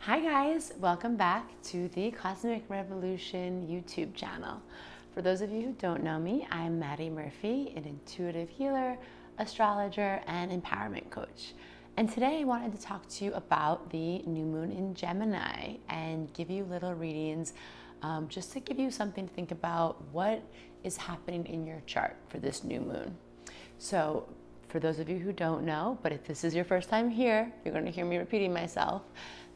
Hi guys, welcome back to the Cosmic Revolution YouTube channel. For those of you who don't know me, I'm Maddie Murphy, an intuitive healer, astrologer, and empowerment coach. And today I wanted to talk to you about the new moon in Gemini and give you little readings just to give you something to think about what is happening in your chart for this new moon. So for those of you who don't know, but if this is your first time here, you're going to hear me repeating myself.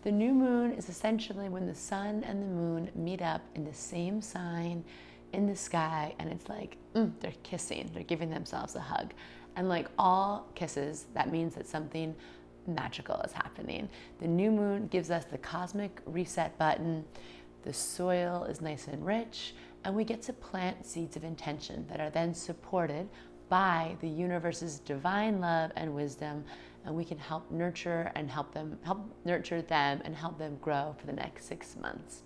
The new moon is essentially when the sun and the moon meet up in the same sign in the sky, and it's like they're kissing, they're giving themselves a hug. And like all kisses, that means that something magical is happening. The new moon gives us the cosmic reset button. The soil is nice and rich, and we get to plant seeds of intention that are then supported by the universe's divine love and wisdom, and we can help nurture them and help them grow for the next 6 months.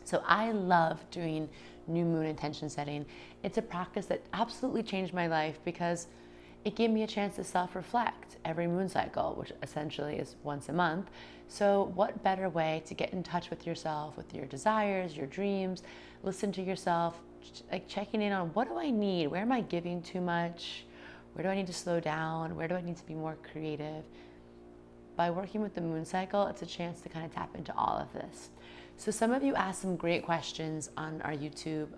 So I love doing new moon intention setting. It's a practice that absolutely changed my life because it gave me a chance to self-reflect every moon cycle, which essentially is once a month. So what better way to get in touch with yourself, with your desires, your dreams, listen to yourself, like checking in on what do I need? Where am I giving too much? Where do I need to slow down? Where do I need to be more creative? By working with the moon cycle, it's a chance to kind of tap into all of this. So some of you asked some great questions on our YouTube.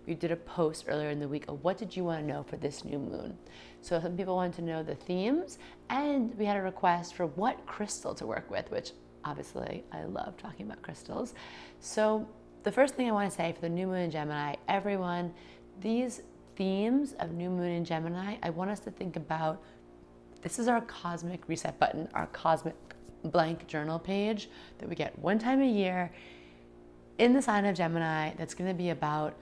We did a post earlier in the week of what did you want to know for this new moon? So some people wanted to know the themes, and we had a request for what crystal to work with, which obviously I love talking about crystals. So the first thing I want to say for the new moon in Gemini, everyone, these themes of new moon in Gemini, I want us to think about, this is our cosmic reset button, our cosmic blank journal page that we get one time a year in the sign of Gemini. That's going to be about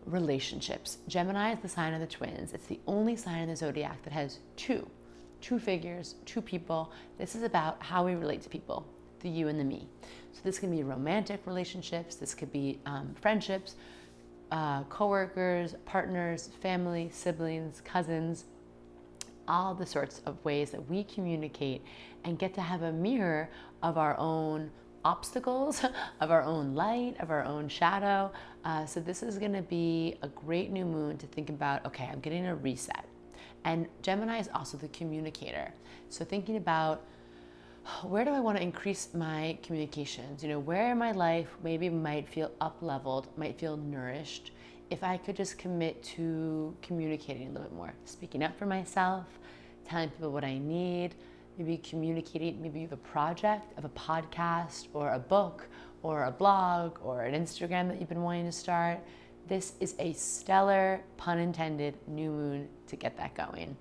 relationships. Gemini is the sign of the twins. It's the only sign in the zodiac that has two figures, two people. This is about how we relate to people, the you and the me. So this can be romantic relationships, this could be friendships, coworkers, partners, family, siblings, cousins, all the sorts of ways that we communicate and get to have a mirror of our own obstacles, of our own light, of our own shadow. So this is going to be a great new moon to think about, okay, I'm getting a reset. And Gemini is also the communicator. So thinking about, where do I want to increase my communications? You know, where in my life maybe might feel up-leveled, might feel nourished, if I could just commit to communicating a little bit more, speaking up for myself, telling people what I need, maybe communicating, maybe you have a project of a podcast or a book or a blog or an Instagram that you've been wanting to start. This is a stellar, pun intended, new moon to get that going.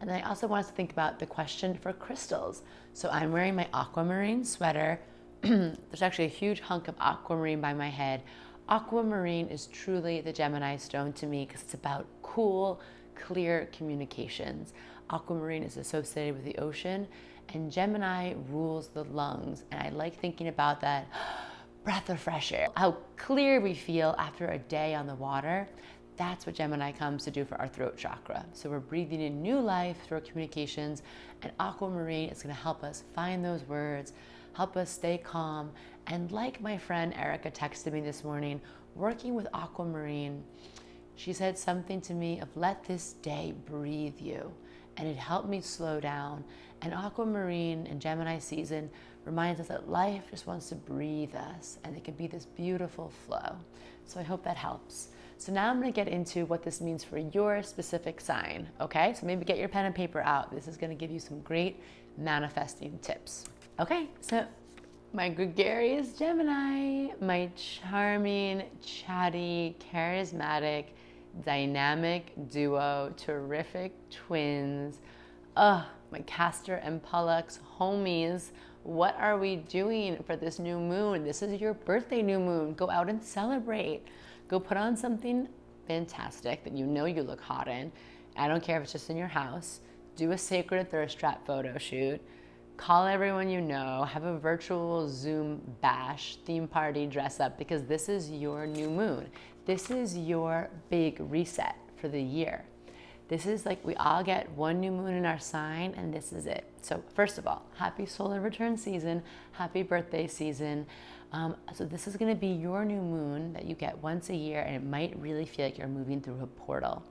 And then I also want us to think about the question for crystals. So I'm wearing my aquamarine sweater. There's actually a huge hunk of aquamarine by my head. Aquamarine is truly the Gemini stone to me because it's about cool, clear communications. Aquamarine is associated with the ocean, and Gemini rules the lungs. And I like thinking about that breath of fresh air, how clear we feel after a day on the water. That's what Gemini comes to do for our throat chakra. So we're breathing in new life through our communications, and aquamarine is going to help us find those words, help us stay calm. And like my friend Erica texted me this morning, working with aquamarine, she said something to me of let this day breathe you. And it helped me slow down. And aquamarine and Gemini season reminds us that life just wants to breathe us, and it can be this beautiful flow. So I hope that helps. So now I'm going to get into what this means for your specific sign, okay? So maybe get your pen and paper out. This is going to give you some great manifesting tips. Okay, so my gregarious Gemini, my charming, chatty, charismatic, dynamic duo, terrific twins, my Castor and Pollux homies. What are we doing for this new moon? This is your birthday new moon. Go out and celebrate. Go put on something fantastic that you know you look hot in. I don't care if it's just in your house. Do a sacred thirst trap photo shoot. Call everyone you know. Have a virtual Zoom bash, theme party, dress up, because this is your new moon. This is your big reset for the year. This is like, we all get one new moon in our sign, and this is it. So first of all, happy solar return season, happy birthday season. So this is going to be your new moon that you get once a year, and it might really feel like you're moving through a portal.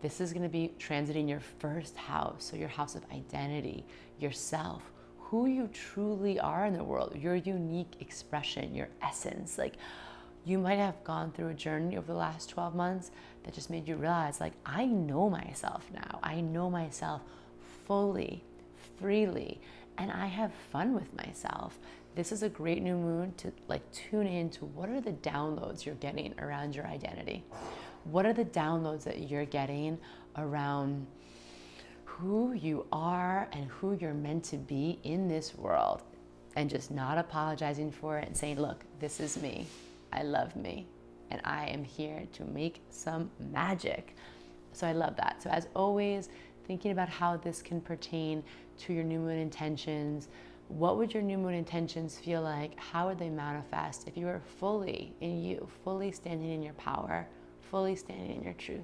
This is going to be transiting your first house, so your house of identity, yourself, who you truly are in the world, your unique expression, your essence. Like, you might have gone through a journey over the last 12 months that just made you realize, like, I know myself now. I know myself fully, freely, and I have fun with myself. This is a great new moon to like tune into what are the downloads you're getting around your identity. What are the downloads that you're getting around who you are and who you're meant to be in this world, and just not apologizing for it and saying, look, this is me. I love me, and I am here to make some magic. So I love that. So as always, thinking about how this can pertain to your new moon intentions. What would your new moon intentions feel like? How would they manifest if you were fully in you, fully standing in your power, fully standing in your truth?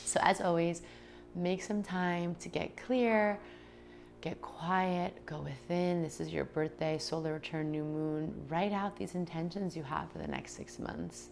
So as always, make some time to get clear, get quiet, go within. This is your birthday, solar return, new moon. Write out these intentions you have for the next 6 months.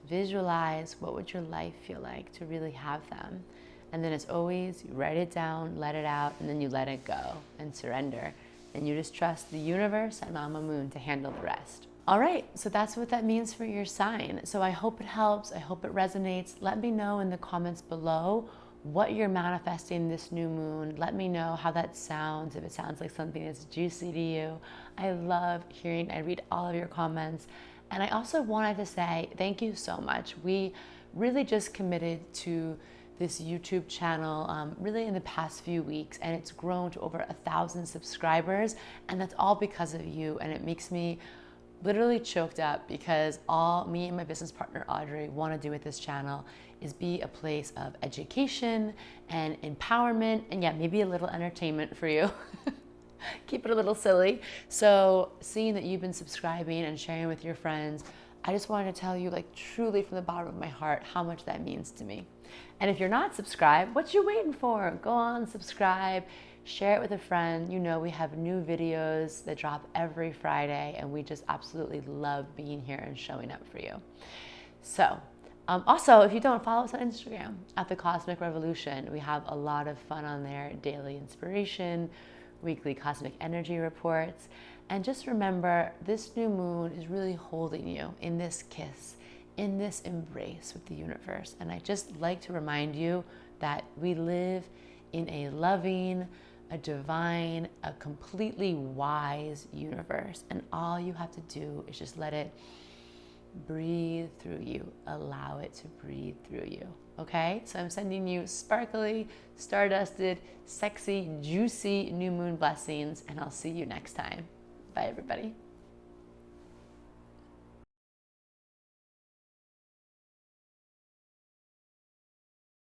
Visualize what would your life feel like to really have them. And then as always, you write it down, let it out, and then you let it go and surrender. And you just trust the universe and Mama Moon to handle the rest. All right, so that's what that means for your sign. So I hope it helps. I hope it resonates. Let me know in the comments below what you're manifesting this new moon. Let me know how that sounds, if it sounds like something that's juicy to you. I love hearing, I read all of your comments. And I also wanted to say thank you so much. We really just committed to this YouTube channel really in the past few weeks, and it's grown to over 1,000 subscribers, and that's all because of you. And it makes me literally choked up, because all me and my business partner Audrey want to do with this channel is be a place of education and empowerment, and yeah, maybe a little entertainment for you. Keep it a little silly. So seeing that you've been subscribing and sharing with your friends, I just wanted to tell you, like, truly from the bottom of my heart, how much that means to me. And if you're not subscribed, what you waiting for? Go on, subscribe, share it with a friend. You know, we have new videos that drop every Friday, and we just absolutely love being here and showing up for you. So also, if you don't, follow us on Instagram at The Cosmic Revolution. We have a lot of fun on there, daily inspiration, weekly cosmic energy reports. And just remember, this new moon is really holding you in this kiss, in this embrace with the universe. And I just like to remind you that we live in a loving, a divine, a completely wise universe. And all you have to do is just let it breathe through you. Allow it to breathe through you. Okay? So I'm sending you sparkly, stardusted, sexy, juicy new moon blessings, and I'll see you next time. Bye, everybody.